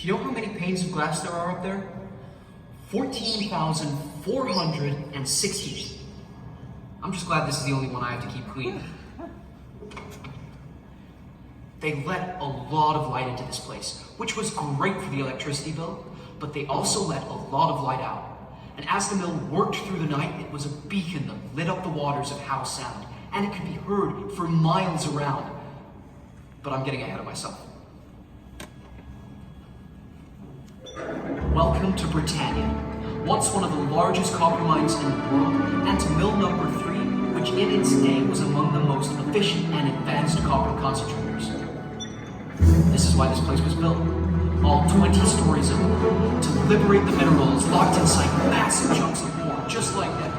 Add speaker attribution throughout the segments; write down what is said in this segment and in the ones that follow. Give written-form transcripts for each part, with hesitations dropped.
Speaker 1: Do you know how many panes of glass there are up there? 14,460. I'm just glad this is the only one I have to keep clean. They let a lot of light into this place, which was great for the electricity bill, but they also let a lot of light out. And as the mill worked through the night, it was a beacon that lit up the waters of Howe Sound, and it could be heard for miles around. But I'm getting ahead of myself. Welcome to Brittania, once one of the largest copper mines in the world, and to mill number 3, which in its day was among the most efficient and advanced copper concentrators. This is why this place was built. All 20 stories of it, to liberate the minerals locked inside massive chunks of ore, just like that.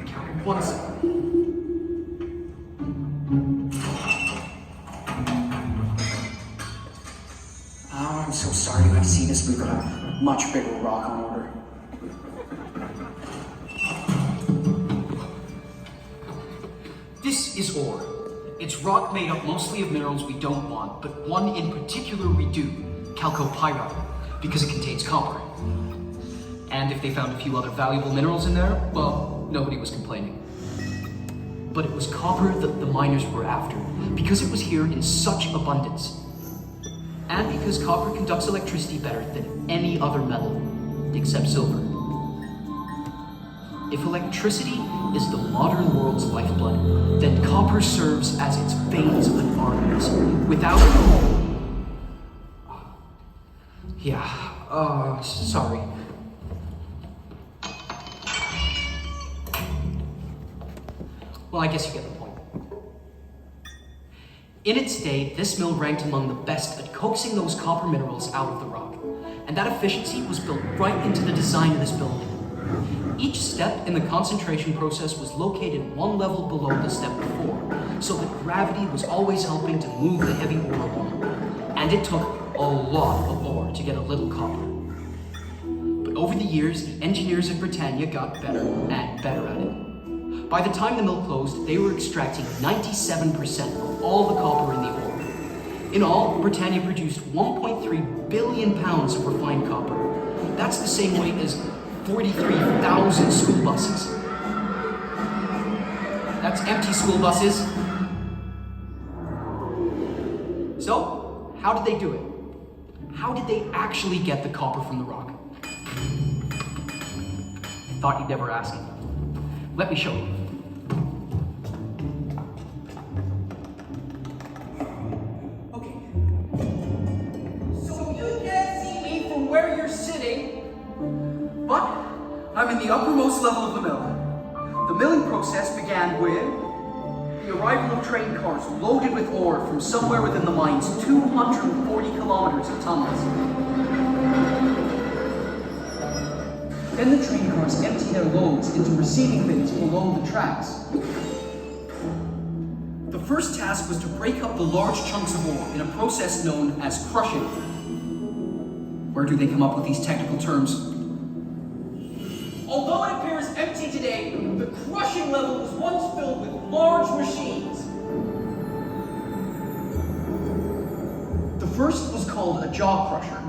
Speaker 1: Count 1 second.
Speaker 2: I'm so sorry you have seen this. We've got a much bigger rock on order.
Speaker 1: This is ore. It's rock made up mostly of minerals we don't want, but one in particular we do, chalcopyrite, because it contains copper. And if they found a few other valuable minerals in there, well, nobody was complaining. But it was copper that the miners were after, because it was here in such abundance. And because copper conducts electricity better than any other metal, except silver. If electricity is the modern world's lifeblood, then copper serves as its veins and arteries. Without it... sorry. Well, I guess you get the point. In its day, this mill ranked among the best at coaxing those copper minerals out of the rock. And that efficiency was built right into the design of this building. Each step in the concentration process was located one level below the step before, so that gravity was always helping to move the heavy ore along. And it took a lot of ore to get a little copper. But over the years, engineers in Brittania got better and better at it. By the time the mill closed, they were extracting 97% of all the copper in the ore. In all, Brittania produced 1.3 billion pounds of refined copper. That's the same weight as 43,000 school buses. That's empty school buses. So, how did they do it? How did they actually get the copper from the rock? I thought you'd never ask. Let me show you.
Speaker 3: Okay. So you can't see me from where you're sitting, but I'm in the uppermost level of the mill. The milling process began with the arrival of train cars loaded with ore from somewhere within the mine's 240 kilometers of tunnels. Then the train cars empty their loads into receiving bins below the tracks. The first task was to break up the large chunks of ore in a process known as crushing. Where do they come up with these technical terms? Although it appears empty today, the crushing level was once filled with large machines. The first was called a jaw crusher,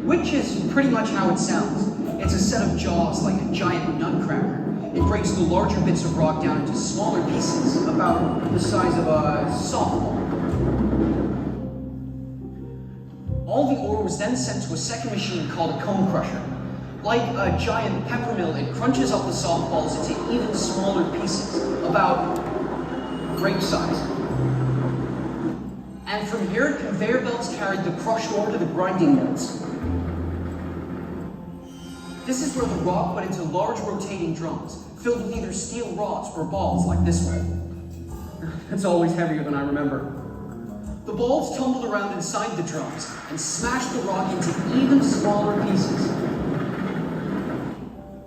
Speaker 3: which is pretty much how it sounds. It's a set of jaws like a giant nutcracker. It breaks the larger bits of rock down into smaller pieces, about the size of a softball. All the ore was then sent to a second machine called a cone crusher. Like a giant pepper mill, it crunches up the softballs into even smaller pieces, about grape size. And from here, conveyor belts carried the crushed ore to the grinding mills. This is where the rock went into large rotating drums, filled with either steel rods or balls like this one. It's always heavier than I remember. The balls tumbled around inside the drums and smashed the rock into even smaller pieces.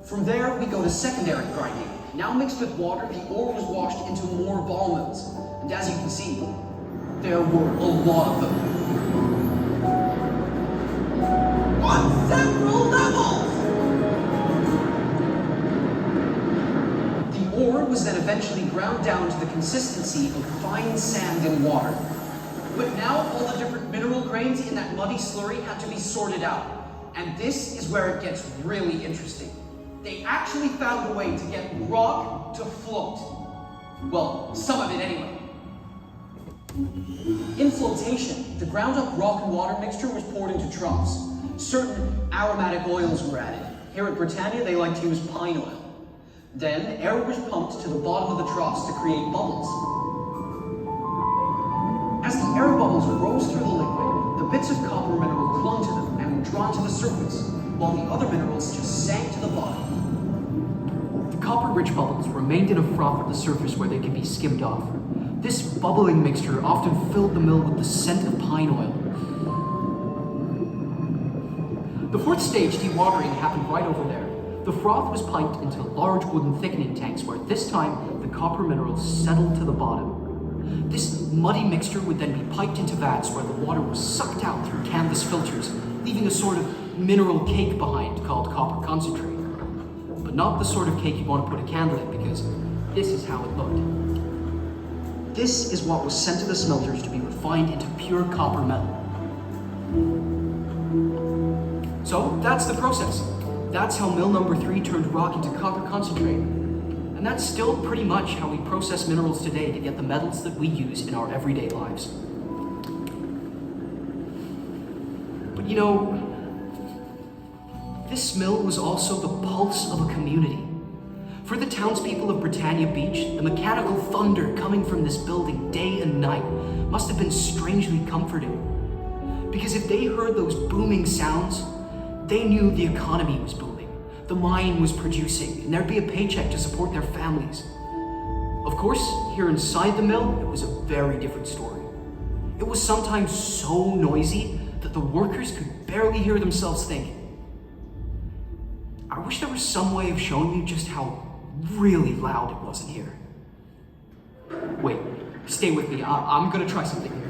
Speaker 3: From there, we go to secondary grinding. Now mixed with water, the ore was washed into more ball mills. And as you can see, there were a lot of them. On several levels! Ore was then eventually ground down to the consistency of fine sand and water. But now all the different mineral grains in that muddy slurry had to be sorted out. And this is where it gets really interesting. They actually found a way to get rock to float. Well, some of it anyway. In flotation, the ground up rock and water mixture was poured into troughs. Certain aromatic oils were added. Here at Brittania, they like to use pine oil. Then, air was pumped to the bottom of the troughs to create bubbles. As the air bubbles rose through the liquid, the bits of copper mineral clung to them and were drawn to the surface, while the other minerals just sank to the bottom.
Speaker 1: The copper-rich bubbles remained in a froth at the surface where they could be skimmed off. This bubbling mixture often filled the mill with the scent of pine oil. The fourth stage, dewatering, happened right over there. The froth was piped into large wooden thickening tanks where this time the copper minerals settled to the bottom. This muddy mixture would then be piped into vats where the water was sucked out through canvas filters, leaving a sort of mineral cake behind called copper concentrate. But not the sort of cake you'd want to put a candle in, because this is how it looked. This is what was sent to the smelters to be refined into pure copper metal. So that's the process. That's how mill number 3 turned rock into copper concentrate. And that's still pretty much how we process minerals today to get the metals that we use in our everyday lives. But you know, this mill was also the pulse of a community. For the townspeople of Brittania Beach, the mechanical thunder coming from this building day and night must have been strangely comforting. Because if they heard those booming sounds, they knew the economy was booming, the mine was producing, and there'd be a paycheck to support their families. Of course, here inside the mill, it was a very different story. It was sometimes so noisy that the workers could barely hear themselves think. I wish there was some way of showing you just how really loud it was in here. Wait, stay with me. I'm gonna try something here.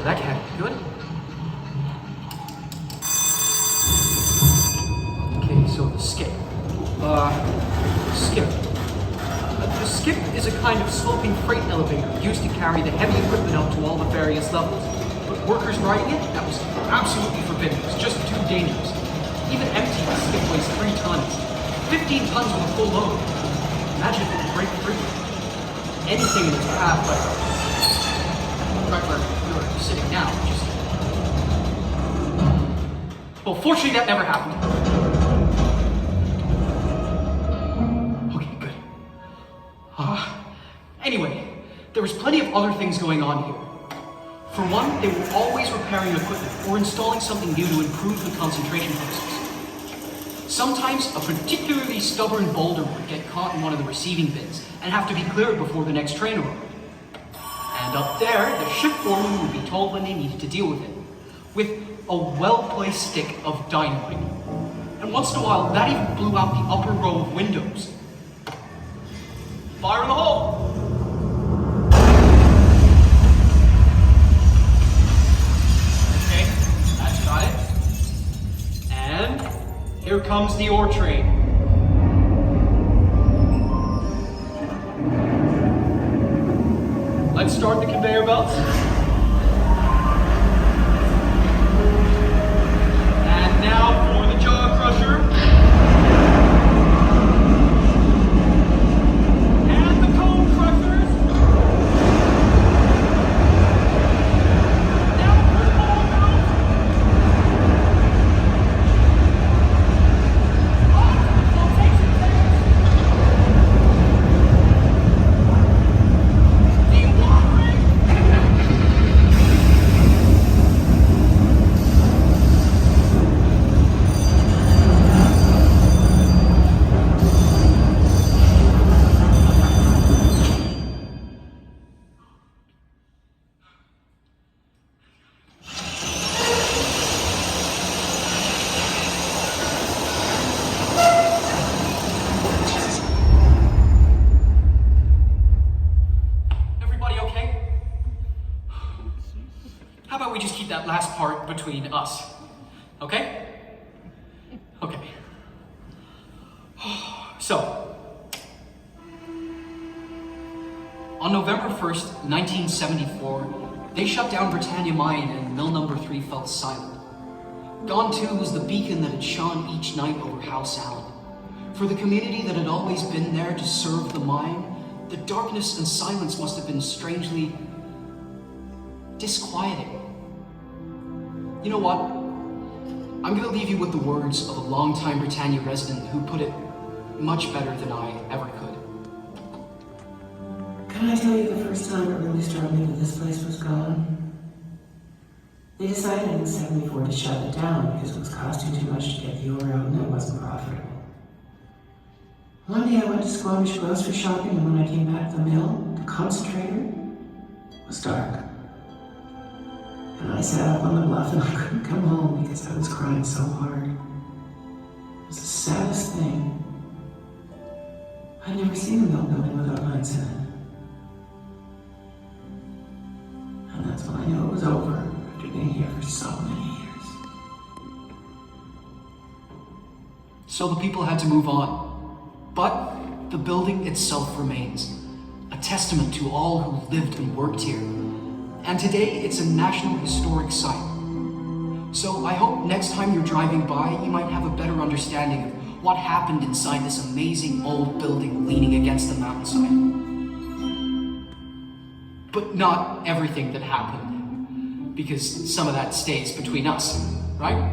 Speaker 1: That can't be good. Okay, so the skip. The skip is a kind of sloping freight elevator used to carry the heavy equipment up to all the various levels. But workers riding it, that was absolutely forbidden. It was just too dangerous. Even empty, the skip weighs 3 tons. 15 tons with a full load. Imagine if it would break free. Anything in its path, like right where you're sitting now, just... Well, fortunately that never happened. Okay, good. Anyway, there was plenty of other things going on here. For one, they were always repairing equipment or installing something new to improve the concentration process. Sometimes a particularly stubborn boulder would get caught in one of the receiving bins and have to be cleared before the next train arrived. And up there, the shift foreman would be told when they needed to deal with it, with a well-placed stick of dynamite. And once in a while, that even blew out the upper row of windows. Fire in the hole! Okay, that's got it. And here comes the ore train. Let's start the conveyor belts. And now for the jaw crusher. And the cone crushers. Now for the ball mills. On to the flotation tanks. The watering. How about we just keep that last part between us? Okay? Okay. So, on November 1st, 1974, they shut down Brittania Mine and mill number 3 fell silent. Gone too was the beacon that had shone each night over House Allen. For the community that had always been there to serve the mine, the darkness and silence must have been strangely disquieting. You know what? I'm gonna leave you with the words of a longtime Brittania resident who put it much better than I ever could.
Speaker 4: Can I tell you the first time it really struck me that this place was gone? They decided in '74 to shut it down because it was costing too much to get the ore out and it wasn't profitable. One day I went to Squamish grocery shopping, and when I came back to the mill, the concentrator was dark. And I sat up on the bluff and I couldn't come home because I was crying so hard. It was the saddest thing. I'd never seen a mill building without lights in it. And that's when I knew it was over after being here for so many years.
Speaker 1: So the people had to move on. But the building itself remains, a testament to all who lived and worked here. And today it's a National Historic Site. So I hope next time you're driving by, you might have a better understanding of what happened inside this amazing old building leaning against the mountainside. But not everything that happened, because some of that stays between us, right?